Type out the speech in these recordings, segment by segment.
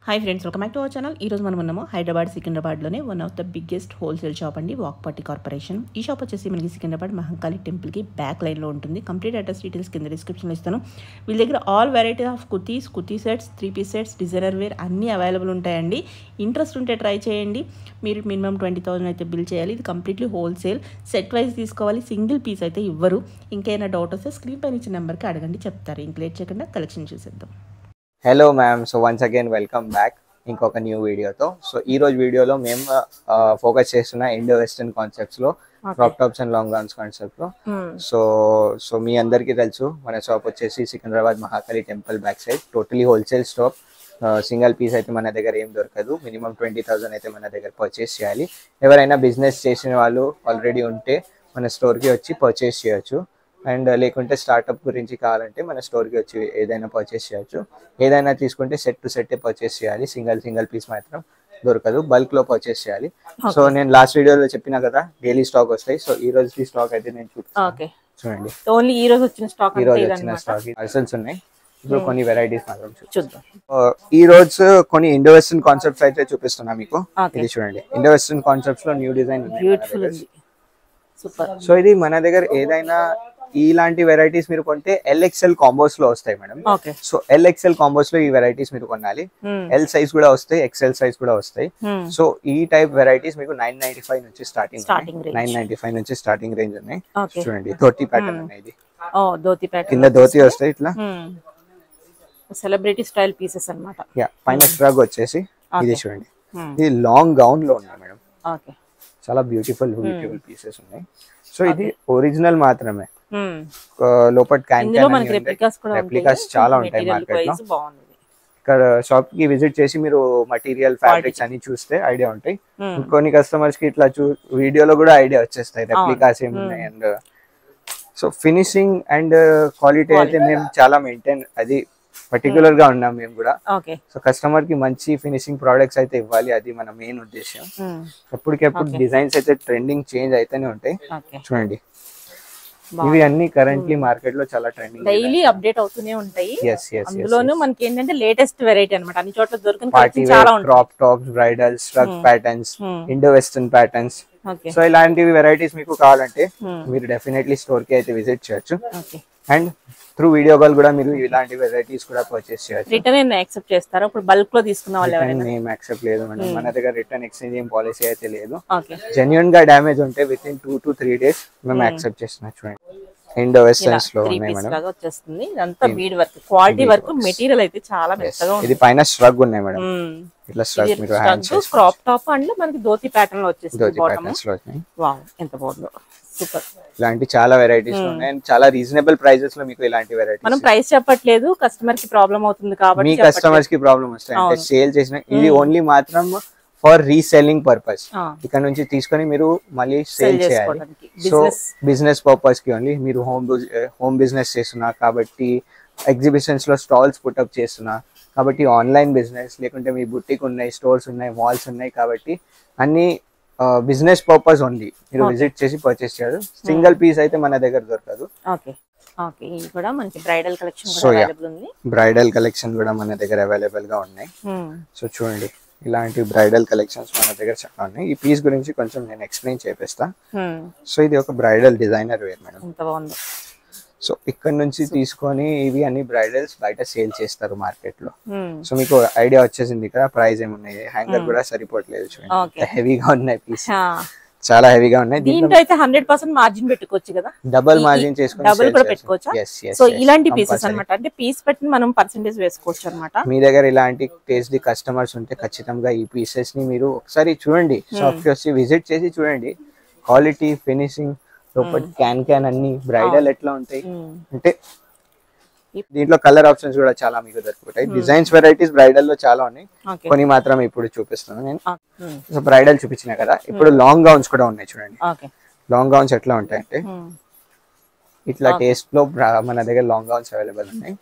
Hi friends, welcome back to our channel. ఈరోజు మనం ఉన్నాము హైదరాబాద్ సికింద్రాబాద్లోనే one of the biggest wholesale shop అండి, వాక్పట్టి కార్పొరేషన్. ఈ షాప్ వచ్చేసి మనకి సికింద్రాబాద్ మహంకాళి టెంపుల్కి బ్యాక్ లైన్లో ఉంటుంది. కంప్లీట్ అడ్రస్ డీటెయిల్స్ కింద డిస్క్రిప్షన్లో ఇస్తాను. వీళ్ళ దగ్గర all variety of kurti sets, 3-piece sets, designer wear అన్నీ అవైలబుల్ ఉంటాయండి. ఇంట్రెస్ట్ ఉంటే ట్రై చేయండి. మీరు మినిమం 20,000 అయితే బిల్ చేయాలి. ఇది కంప్లీట్లీ హోల్సేల్, సెట్ వైజ్ తీసుకోవాలి. సింగిల్ పీస్ అయితే ఇవ్వరు. ఇంకేమైనా డౌట్ వస్తే స్క్రీన్ పైన ఇచ్చిన నెంబర్కి అడగండి, చెప్తారు. ఇంక లేట్ చేయకుండా కలెక్షన్ చూసేద్దాం. Hello ma'am, so once again welcome back ఇంకొక న్యూ వీడియోతో. సో ఈ రోజు వీడియోలో మేము ఫోకస్ చేస్తున్న ఇండో వెస్టర్న్ కాన్సెప్ట్స్ లో, crop tops and long gowns concept లో. సో మీ అందరికీ తెలుసు మన షాప్ వచ్చేసి Secunderabad Mahakali temple back side. Totally wholesale stop. Single piece అయితే మన దగ్గర ఏం దొరకదు. మినిమం 20,000 అయితే మన దగ్గర పర్చేస్ చేయాలి. ఎవరైనా బిజినెస్ చేసిన వాళ్ళు ఆల్రెడీ ఉంటే మన స్టోర్కి వచ్చి పర్చేస్ చేయొచ్చు. అండ్ లేకుంటే స్టార్ట్అప్ గురించి కావాలంటే మన స్టోర్కి వచ్చి ఏదైనా పర్చేస్ చేయొచ్చు. ఏదైనా తీసుకుంటే సెట్ టు సెట్ పర్చేస్ చేయాలి. సింగిల్ పీస్ మాత్రం దొరకదు, బల్క్ లో పర్చేస్ చేయాలి. సో నేను లాస్ట్ వీడియోలో చెప్పినా కదా, డైలీ స్టాక్ వస్తాయి. సో ఈ రోజు స్టాక్ అయితే నేను చూడండి. ఈ రోజు వచ్చిన స్టాక్ పార్సల్స్ ఉన్నాయి. ఇప్పుడు కొన్ని వెరైటీస్ మాత్రం చూద్దాం. ఈ రోజు కొన్ని ఇండో వెస్టర్న్ కాన్సెప్ట్స్ అయితే చూపిస్తున్నా మీకు. ఇది చూడండి, ఇండో వెస్టర్న్ కాన్సెప్ట్స్ లో న్యూ డిజైన్. సో ఇది మన దగ్గర ఏదైనా ఇలాంటి వెరైటీస్ మీరు కొంటే LXL కాంబోస్ లో వస్తాయి మేడం. సో LXL కాంబోస్ లో ఈ వెరైటీస్ మీరు కొనాలి. L సైజ్ కూడా వస్తాయి, XL సైజ్ కూడా వస్తాయి. సో ఈ టైప్ వెరైటీస్ మీకు 995 నుంచి స్టార్టింగ్ 995 నుంచి స్టార్టింగ్ రేంజ్ ఉన్నాయి. చూడండి, ధోతి ప్యాటర్న్ ఉన్నాయి. ఇది కింద ధోతి వస్తాయి ఇట్లా, సెలబ్రిటీ స్టైల్ పీసెస్ అన్నమాట. పైన స్ట్రగ్ వచ్చేసి ఇది చూడండి, ఇది లాంగ్ గౌన్ లో ఉన్నాయి మేడం. చాలా బ్యూటిఫుల్ పీసెస్ ఉన్నాయి. సో ఇది ఒరిజినల్ మాత్రమే, లోపల రెప్లికాస్ చాలా ఉంటాయి మార్కెట్ లో. ఇక్కడ షాప్ కి విజిట్ చేసి మీరు మటీరియల్, ఫ్యాబ్రిక్స్ అన్ని చూస్తే ఐడియా ఉంటాయి. కొన్ని కస్టమర్స్ కి ఇట్లా వీడియోలో కూడా ఐడియా వచ్చేస్తాయి రెప్లికాస్ ఏమున్నాయి. And so finishing and quality అయితే మేము చాలా మెయింటైన్, అది పర్టికులర్ గా ఉన్నాం మేము కూడా. సో కస్టమర్ కి మంచి ఫినిషింగ్ ప్రొడక్ట్స్ అయితే ఇవ్వాలి, అది మన మెయిన్ ఉద్దేశం. ఎప్పటికెప్పుడు డిజైన్స్ అయితే ట్రెండింగ్ చేంజ్ అయితేనే ఉంటాయి. చూడండి, ఇవి అన్ని కరెంట్లీ మార్కెట్ లో చాలా ట్రెండింగ్, డైలీ అప్డేట్ అవుతూనే ఉంటాయి. అందులోనూ మనకి ఏంటంటే లేటెస్ట్ వెరైటీ అన్నమాట, అన్ని చోట్ల దొరికిన చాలా ఉంటాయి. Crop tops, bridal, shrug patterns, Indo western patterns. So ఇలాంటివి వెరైటీస్ మీకు కావాలంటే మీరు డెఫినెట్లీ స్టోర్ కి అయితే విజిట్ చేయొచ్చు. అండ్ త్రూ వీడియో కాల్ కూడా మీరు ఇలాంటి వెరైటీస్ కూడా పర్చేస్ చేయొచ్చు. రిటర్న్ యాక్సెప్ట్ చేస్తారా? ఇప్పుడు బల్క్ లో తీసుకున్న వాళ్ళు ఎవరైనా? ఏం యాక్సెప్ట్ లేదు మేడం, మన దగ్గర రిటర్న్ ఎక్స్చేంజ్ ఏం పాలసీ అయితే లేదు. జెన్యూన్ గా డ్యామేజ్ ఉంటే విత్ ఇన్ 2 to 3 days మేము యాక్సెప్ట్ చేస్తున్నాం. చూడండి, ఇండో వెస్టర్న్స్ లో ఉన్నాయి మేడం. వచ్చేస్తుంది ఇదంతా bead work, quality work, material అయితే చాలా మెత్తగా ఉంది. ఇది పైన స్ట్రగ్ ఉన్నాయి మేడం, ఇట్లా స్ట్రగ్ మీరు హ్యాండ్స్ క్రాప్ టాప్ అండ్ మనకి ధోతి ప్యాటర్న్ లో వచ్చేస్తుంది. వావ్, ఎంత బాగుందో, సూపర్. ఇలాంటి చాలా వెరైటీస్ ఉన్నాయి, చాలా రీజనబుల్ ప్రైజెస్ లో మీకు ఇలాంటి వెరైటీస్. మనం ప్రైస్ చెప్పట్లేదు, కస్టమర్ కి ప్రాబ్లం అవుతుంది కాబట్టి. మీ కస్టమర్స్ కి ప్రాబ్లం వస్తాయి అంటే సేల్ చేసిన, ఇది ఓన్లీ మాత్రం ఫర్ రీసెల్లింగ్ పర్పస్. ఇక్కడ నుంచి తీసుకొని మీరు మళ్ళీ సేల్ చేయాలి. సో బిజినెస్ పర్పస్ కి ఓన్లీ. మీరు హోమ్ బిజినెస్ చేస్తున్నా కాబట్టి, ఎగ్జిబిషన్స్ లో స్టాల్స్ పుట్అప్ చేస్తున్నా కాబట్టి, ఆన్లైన్ బిజినెస్, లేకుంటే మీ బుటిక్ ఉన్నాయి, స్టోర్స్ ఉన్నాయి, మాల్స్ ఉన్నాయి కాబట్టి, అన్ని బిజినెస్ పర్పస్ ఓన్లీ మీరు విజిట్ చేసి పర్చేస్ చేయరు. సింగిల్ పీస్ అయితే మన దగ్గర దొరకదు. బ్రైడల్ కలెక్షన్ కూడా మన దగ్గర అవైలబుల్ గా ఉన్నాయి. సో చూడండి, ఇలాంటి బ్రైడల్ కలెక్షన్స్ మన దగ్గర చాలా ఉన్నాయి. ఈ పీస్ గురించి కొంచెం నేను ఎక్స్ప్లెయిన్ చేపిస్తా. సో ఇది ఒక bridal designer wear madam. So ఇక్కడ నుంచి తీసుకొని ఇవి అన్ని బ్రైడల్స్ బయట సేల్ చేస్తారు మార్కెట్ లో. సో మీకు ఐడియా వచ్చేసింది ఇక్కడ ప్రైస్ ఏమున్నాయి. హ్యాంగర్ కూడా సరిపోవట్లేదు, చూడండి హెవీగా ఉన్నాయి పీస్, చాలా హెవీగా ఉన్నాయి. దీంట్లో అయితే 100% మార్జిన్ పెట్టుకోవచ్చు కదా, డబుల్ మార్జిన్ చేసుకొని డబుల్ కూడా పెట్టుకోవచ్చు. సో ఇలాంటి పీసెస్ అన్నమాట, అంటే పీస్ పెట్టి మనం పర్సెంటేజ్ వేసుకోవచ్చు అన్నమాట. మీ దగ్గర ఇలాంటి టేస్ట్ కస్టమర్స్ ఉంటే ఖచ్చితంగా ఈ పీసెస్ ని మీరు ఒకసారి చూడండి, షాప్ కి వచ్చి విజిట్ చేసి చూడండి. క్వాలిటీ, ఫినిషింగ్, లోపల క్యాన్ అన్ని బ్రైడల్ ఎట్లా ఉంటాయి అంటే దీంట్లో కలర్ ఆప్షన్స్ కూడా చాలా మీకు దొరుకుతాయి. డిజైన్స్ వెరైటీస్ బ్రైడల్ లో చాలా ఉన్నాయి, కొన్ని మాత్రం ఇప్పుడు చూపిస్తున్నాను నేను. సో బ్రైడల్ చూపించిన కదా, ఇప్పుడు లాంగ్ గౌన్స్ కూడా ఉన్నాయి. చూడండి, లాంగ్ గౌన్స్ ఎట్లా ఉంటాయంటే ఇట్లా టేస్ట్ లో మన దగ్గర లాంగ్ గౌన్స్ అవైలబుల్ ఉన్నాయి.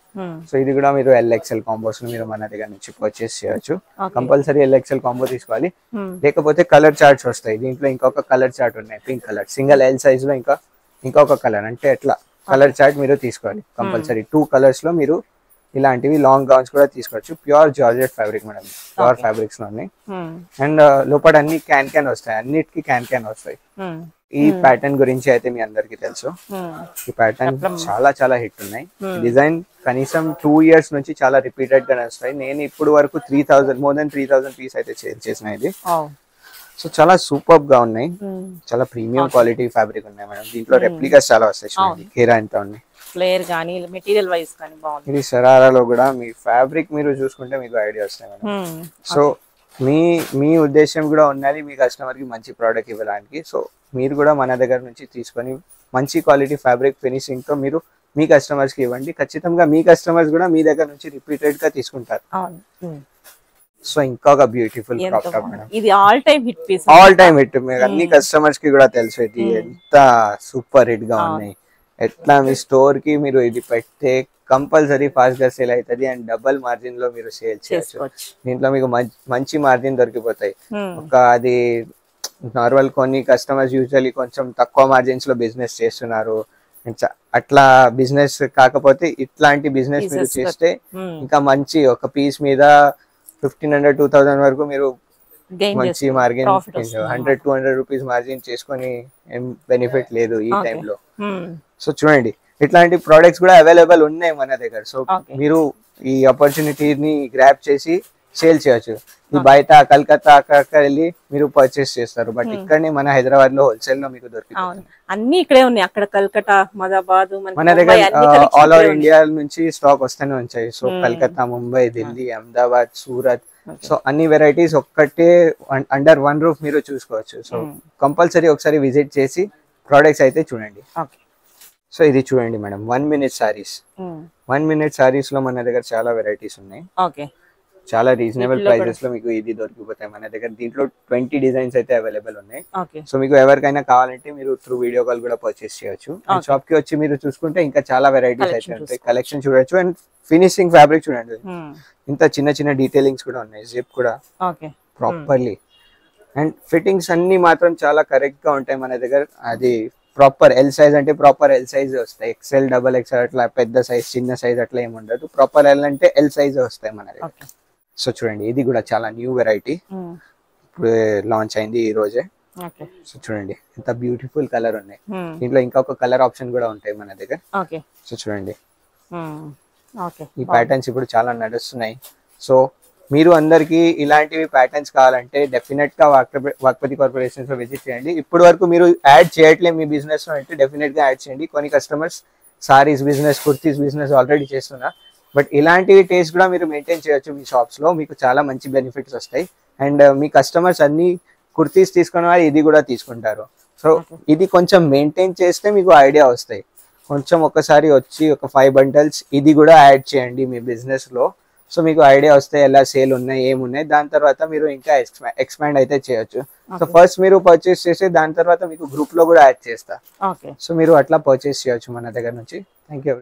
సో ఇది కూడా మీరు LXL కాంబోస్ మీరు మన దగ్గర నుంచి పర్చేస్ చేయొచ్చు. కంపల్సరీ LXL కాంబో తీసుకోవాలి, లేకపోతే కలర్ చార్ట్స్ వస్తాయి. దీంట్లో ఇంకొక కలర్ చార్ట్ ఉన్నాయి, pink colour, single L size లో ఇంకొక కలర్. అంటే ఎట్లా కలర్ చార్ట్ మీరు తీసుకోవాలి కంపల్సరీ. 2 కలర్స్ లో మీరు ఇలాంటివి లాంగ్ గౌన్స్ కూడా తీసుకోవచ్చు. Pure georgette fabric madam, pure fabrics లోని. అండ్ లోపల అన్ని క్యాన్ వస్తాయి, అన్నిటికీ క్యాన్ వస్తాయి. ఈ ప్యాటర్న్ గురించి అయితే మీ అందరికి తెలుసు. ఈ ప్యాటర్న్ చాలా చాలా హిట్ ఉన్నాయి. డిజైన్ కనీసం 2 years నుంచి చాలా రిపీటెడ్ గా వస్తాయి. నేను ఇప్పుడు వరకు 3000 మోర్ దెన్ 3000 పీస్ అయితే సేల్ చేసిన ఇది. సో చాలా సూపర్ గా ఉన్నాయి, చాలా ప్రీమియం క్వాలిటీ ఫ్యాబ్రిక్ ఉన్నాయి మేడం. దీంట్లో రెప్లికాస్ చాలా వస్తాయి చూడండి, కేరా ఎంత ఉన్నాయి. ఫ్లేర్ గానీ మెటీరియల్ వైస్ గానీ బాగుంది. ఇది శరారాలో కూడా మీ ఫ్యాబ్రిక్ మీరు చూసుకుంటే మీకు ఐడియా వస్తాయి మేడం. సో మీ ఉద్దేశం కూడా ఉన్నది మీ కస్టమర్ కి మంచి ప్రోడక్ట్ ఇవ్వడానికి. సో మీరు కూడా మన దగ్గర నుంచి తీసుకొని మంచి క్వాలిటీ ఫ్యాబ్రిక్ ఫినిషింగ్ తో మీరు మీ కస్టమర్స్ కి ఇవ్వండి. ఖచ్చితంగా మీ కస్టమర్స్ కూడా మీ దగ్గర నుంచి రిపీటెడ్ గా తీసుకుంటారు. సో ఇంకొక బ్యూటిఫుల్ క్రాప్ టాప్ మేడం, ఇది all time hit piece, all time hit. మీకు అన్ని కస్టమర్స్ కి కూడా తెలుసు ఇది ఎంత సూపర్ హిట్ గా ఉన్నాయి. ఎట్లా మీ స్టోర్ కి మీరు ఇది పెడితే కంపల్సరీ ఫాస్ట్ గా సేల్ అవుతుంది అండ్ డబుల్ మార్జిన్ లో మీరు సేల్ చేయొచ్చు. దీంట్లో మీకు మంచి మార్జిన్ దొరికిపోతాయి. ఒక అది నార్మల్ కొన్ని కస్టమర్స్ యూజువల్లీ కొంచెం తక్కువ మార్జిన్స్ లో బిజినెస్ చేస్తున్నారు. అట్లా బిజినెస్ కాకపోతే ఇట్లాంటి బిజినెస్ మీరు చేస్తే ఇంకా మంచి ఒక పీస్ మీద 1500-2000 వరకు మీరు మంచి మార్జిన్ 100-200 రూపీస్ మార్జిన్ చేసుకొని ఏం బెనిఫిట్ లేదు ఈ టైంలో. సో చూడండి ఇట్లాంటి ప్రోడక్ట్స్ కూడా అవైలబుల్ ఉన్నాయి మన దగ్గర. సో మీరు ఈ ఆపర్చునిటీని గ్రాప్ చేసి సేల్ చేయొచ్చు. ఈ బయట కలకత్తా అక్కడ వెళ్ళి మీరు పర్చేస్ చేస్తారు, బట్ ఇక్కడనే మన హైదరాబాద్ లో హోల్సేల్ లో మీకు దొరుకుతుంది. అన్ని ఇక్కడే ఉన్నాయి, అక్కడ కలకత్తా, మదాబాద్, మన దగ్గర ఆల్ ఓవర్ ఇండియా నుంచి స్టాక్ వస్తూనే ఉంటాయి. సో కలకత్తా, ముంబై, ఢిల్లీ, అహ్మదాబాద్, సూరత్, సో అన్ని వెరైటీస్ ఒక్కటే అండర్ వన్ రూఫ్ మీరు చూసుకోవచ్చు. సో కంపల్సరీ ఒకసారి విజిట్ చేసి ప్రోడక్ట్స్ అయితే చూడండి. సో ఇది చూడండి madam, 1 minute saris. 1 minute saris లో మన దగ్గర చాలా వెరైటీస్ ఉన్నాయి. చాలా రీజనబుల్ ప్రైజెస్ లో మీకు ఇది దొరికిపోతాయి మన దగ్గర. దీంట్లో 20 డిజైన్స్ అయితే అవైలబుల్ ఉన్నాయి. సో మీకు ఎవరికైనా కావాలంటే మీరు త్రూ వీడియో కాల్ కూడా పర్చేస్ చేయొచ్చు. షాప్ కి వచ్చి మీరు చూసుకుంటే ఇంకా చాలా వెరైటీస్ అయితే ఉంటాయి, కలెక్షన్ చూడొచ్చు. అండ్ ఫినిషింగ్ ఫ్యాబ్రిక్ చూడండి, ఇంత చిన్న చిన్న డీటెయిలింగ్స్ కూడా ఉన్నాయి, జిప్ కూడా ప్రాపర్లీ. అండ్ ఫిట్టింగ్స్ అన్ని మాత్రం చాలా కరెక్ట్ గా ఉంటాయి మన దగ్గర. అది ప్రాపర్ ఎల్ సైజ్ అంటే ప్రాపర్ ఎల్ సైజ్ వస్తాయి. XL, XXL అట్లా పెద్ద సైజ్ చిన్న సైజ్ అట్లా ఏమి ఉండదు. ప్రాపర్ ఎల్ అంటే ఎల్ సైజ్ వస్తాయి మన దగ్గర. సో చూడండి ఇది కూడా చాలా న్యూ వెరైటీ, ఇప్పుడు లాంచ్ అయింది ఈ రోజే. సో చూడండి ఎంత బ్యూటిఫుల్ కలర్ ఉన్నాయి. దీంట్లో ఇంకొక కలర్ ఆప్షన్ కూడా ఉంటాయి మన దగ్గర. సో చూడండి ఈ ప్యాటర్న్స్ ఇప్పుడు చాలా నడుస్తున్నాయి. సో మీరు అందరికి ఇలాంటివి ప్యాటర్న్స్ కావాలంటే డెఫినెట్ గా వాక్పతి కార్పొరేషన్స్ లో విజిట్ చేయండి. ఇప్పటి వరకు మీరు యాడ్ చేయట్లేదు మీ బిజినెస్ లో అంటే డెఫినెట్ గా యాడ్ చేయండి. కొన్ని customers saris business, kurtis business already చేస్తున్నా, బట్ ఇలాంటివి టేస్ట్ కూడా మీరు మెయింటైన్ చేయొచ్చు మీ షాప్స్ లో. మీకు చాలా మంచి బెనిఫిట్స్ వస్తాయి. అండ్ మీ కస్టమర్స్ అన్ని కుర్తీస్ తీసుకున్న వాళ్ళు ఇది కూడా తీసుకుంటారు. సో ఇది కొంచెం మెయింటైన్ చేస్తే మీకు ఐడియా వస్తాయి. కొంచెం ఒకసారి వచ్చి ఒక 5 bundles ఇది కూడా యాడ్ చేయండి మీ బిజినెస్ లో. సో మీకు ఐడియా వస్తాయి ఎలా సేల్ ఉన్నాయి, ఏమున్నాయి. దాని తర్వాత మీరు ఇంకా ఎక్స్పాండ్ అయితే చేయొచ్చు. సో ఫస్ట్ మీరు పర్చేస్ చేసి దాని తర్వాత మీకు గ్రూప్ లో కూడా యాడ్ చేస్తా. సో మీరు అట్లా పర్చేస్ చేయొచ్చు మన దగ్గర నుంచి. Thank you.